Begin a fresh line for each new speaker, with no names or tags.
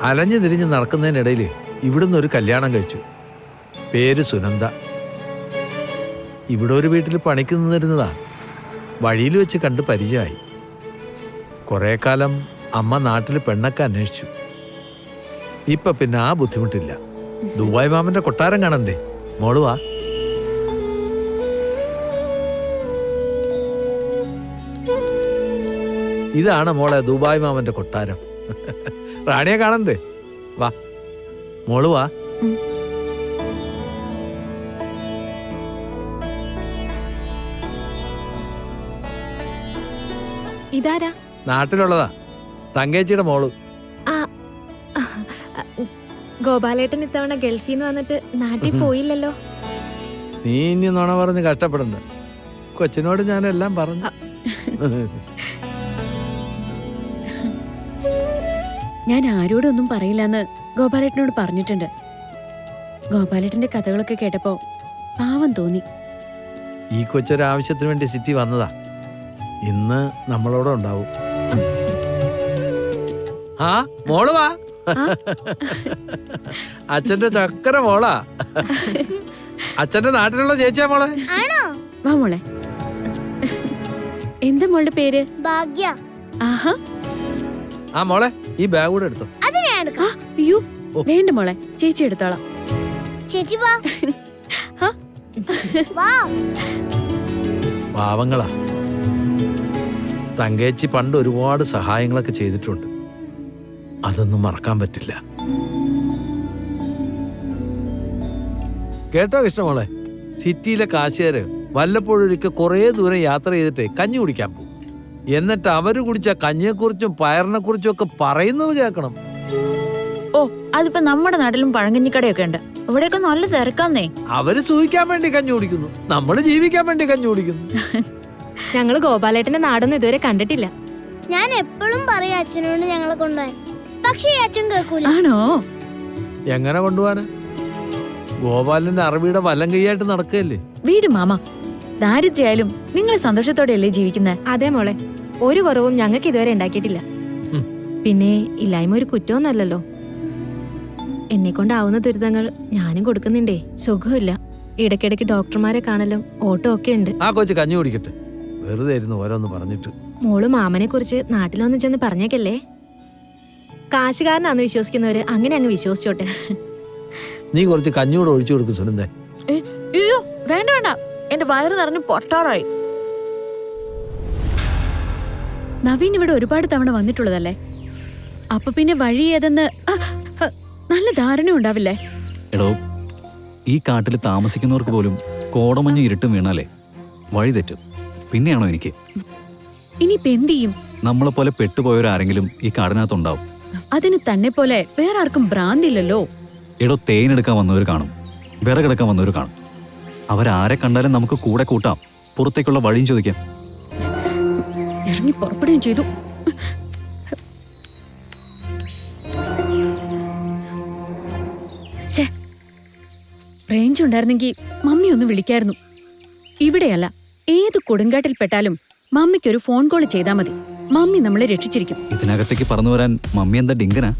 അലഞ്ഞു തിരിഞ്ഞ് നടക്കുന്നതിനിടയിൽ ഇവിടുന്ന് ഒരു കല്യാണം കഴിച്ചു. പേര് സുനന്ദ. ഇവിടെ ഒരു വീട്ടിൽ പണിക്ക് നിന്നിരുന്നതാ. വഴിയിൽ വെച്ച് കണ്ട് പരിചയമായി. കുറേ കാലം അമ്മ നാട്ടിൽ പെണ്ണൊക്കെ അന്വേഷിച്ചു. ഇപ്പൊ പിന്നെ ആ ബുദ്ധിമുട്ടില്ല. ദുബായ് മാമന്റെ കൊട്ടാരം കാണണ്ടേ? മോളുവാ. ഇതാണ് മോളെ ദുബായ് മാമന്റെ കൊട്ടാരം. റാണിയെ കാണണ്ടേ? വാ മോള് വാ.
ഇതാരാ?
നാട്ടിലുള്ളതാ, തങ്കേച്ചിയുടെ മോള്.
ഗോപാലേട്ടൻ ഇത്തവണ ഗൾഫിൽ നിന്ന് വന്നിട്ട് നാട്ടിൽ പോയില്ലല്ലോ.
നീ ഇനി നുണ പറഞ്ഞ് കഷ്ടപ്പെടണ്ട. കൊച്ചിനോട് ഞാനെല്ലാം പറഞ്ഞു.
ഞാൻ ആരോടൊന്നും പറയില്ലെന്ന് ഗോപാലേട്ടനോട് പറഞ്ഞിട്ടുണ്ട്. ഗോപാലേട്ടന്റെ കഥകളൊക്കെ കേട്ടപ്പോ പാവം തോന്നി.
ഈ കൊച്ചൊരാവശ്യത്തിന് വേണ്ടി സിറ്റി വന്നതാ. ഇന്ന് നമ്മളോട് ഉണ്ടാവും. ആ മോള് വാ. അച്ഛന്റെ ചക്കര മോളാ. അച്ഛന്റെ നാട്ടിലുള്ള ചേച്ചിയാ മോളെ.
വാ മോളെ. എന്താ മോളുടെ പേര്?
ഭാഗ്യ.
ആഹാ.
ആ മോളെ, ഈ ബാഗ് കൂടെ എടുത്തോ.
അയ്യോ വേണ്ട മോളെ, ചേച്ചി എടുത്തോളാം.
ചേച്ചി വാ. വാ.
പാവങ്ങളാ. തങ്കേച്ചി പണ്ട് ഒരുപാട് സഹായങ്ങളൊക്കെ ചെയ്തിട്ടുണ്ട്. അതൊന്നും മറക്കാൻ പറ്റില്ല. കേട്ടോ കൃഷ്ണമോളെ, സിറ്റിയിലെ കാശുകാര് വല്ലപ്പോഴൊരിക്കൽ കുറേ ദൂരം യാത്ര ചെയ്തിട്ട് കഞ്ഞി കുടിക്കാൻ പോകും. എന്നിട്ട് അവര് കുടിച്ച കഞ്ഞിയെക്കുറിച്ചും പയറിനെ കുറിച്ചും ഒക്കെ പറയുന്നത് കേൾക്കണം.
ഓ, അതിപ്പോ നമ്മുടെ നാട്ടിലും പഴങ്കഞ്ഞിക്കടയൊക്കെ ഉണ്ട്. ഇവിടെയൊക്കെ നല്ല തിരക്കാന്നേ.
അവര് സൂഹിക്കാൻ വേണ്ടി കഞ്ഞി കുടിക്കുന്നു, നമ്മള് ജീവിക്കാൻ വേണ്ടി കഞ്ഞി കുടിക്കുന്നു.
ഞങ്ങള് ഗോപാലേട്ടന്റെ നാടൊന്നും ഇതുവരെ കണ്ടിട്ടില്ല.
ഞാൻ എപ്പോഴും പറയാ അച്ഛനോട് ഞങ്ങളെ കൊണ്ടുപോയി, പക്ഷേ അച്ഛൻ കേൾക്കൂല.
ആണോ?
എങ്ങനെ കൊണ്ടുപോവാന്? ഗോപാലന്റെ അറബിയുടെ വലം കൈയായിട്ട് നടക്കുകയല്ലേ.
വീട് മാമ, ദാരിദ്ര്യായാലും നിങ്ങൾ സന്തോഷത്തോടെയല്ലേ ജീവിക്കുന്നത്?
അതെ മോളെ, ഒരു കുറവും ഞങ്ങൾക്ക് ഇതുവരെ ഉണ്ടാക്കിയിട്ടില്ല. പിന്നെ ഇല്ലായ്മ ഒരു കുറ്റമൊന്നല്ലല്ലോ. എന്നെ കൊണ്ടാവുന്ന ദുരിതങ്ങൾ ഞാനും കൊടുക്കുന്നുണ്ടേ. സുഖമില്ല, ഇടയ്ക്കിടയ്ക്ക് ഡോക്ടർമാരെ കാണലും ഓട്ടോ ഒക്കെ ഉണ്ട്.
ആ കൊച്ചു കഞ്ഞി കുടിക്കട്ടെ, വെറുതെ ഇരുന്ന് ഓരോന്ന് പറഞ്ഞിട്ട്.
മോള് മാമനെ കുറിച്ച് നാട്ടിലൊന്നും ചെന്ന് പറഞ്ഞേക്കല്ലേ. കാശുകാരനാന്ന് വിശ്വസിക്കുന്നവര് അങ്ങനെ അങ്ങ് വിശ്വസിച്ചോട്ടെ.
നീ കുറച്ച് കഞ്ഞി കൂടെ ഒഴിച്ചു കൊടുക്കും സുനന്ദേ.
അയ്യോ വേണ്ട വേണ്ട, എന്റെ വയറ് നിറഞ്ഞു പൊട്ടാറായി. നവീൻ ഇവിടെ ഒരുപാട് തവണ വന്നിട്ടുള്ളതല്ലേ, അപ്പൊ പിന്നെ വഴി ഏതെന്ന് നല്ല ധാരണ ഉണ്ടാവില്ലേ?
എടോ, ഈ കാട്ടിൽ താമസിക്കുന്നവർക്ക് പോലും കോടമഞ്ഞ് ഇരുട്ടും വീണാലേ വഴി തെറ്റും. പിന്നെയാണോ എനിക്ക്?
ഇനിയിപ്പ എന്ത് ചെയ്യും?
നമ്മളെ പോലെ പെട്ടുപോയവരാരെങ്കിലും ഈ കാടിനകത്തുണ്ടാവും.
അതിന് തന്നെ പോലെ വേറെ ആർക്കും ഭ്രാന്തില്ലല്ലോ.
എടോ, തേനെടുക്കാൻ വന്നവർ കാണും, വിറകെടുക്കാൻ വന്നവർ കാണും. അവരാരെ കണ്ടാലും നമുക്ക് കൂടെ കൂട്ടാം, പുറത്തേക്കുള്ള വഴിയും ചോദിക്കാം.
ഇറങ്ങി പുറപ്പെടുകയും ചെയ്തു. റേഞ്ച് ഉണ്ടായിരുന്നെങ്കിൽ മമ്മി ഒന്ന് വിളിക്കായിരുന്നു. ഇവിടെയല്ല, ഏത് കൊടുങ്കാട്ടിൽപ്പെട്ടാലും മമ്മിക്കൊരു ഫോൺ കോൾ ചെയ്താൽ മതി. മമ്മി നമ്മളെ രക്ഷിച്ചിരിക്കും.
ഇതിനകത്തേക്ക് പറന്നു വരാൻ മമ്മി എന്താ ഡിങ്കനാ?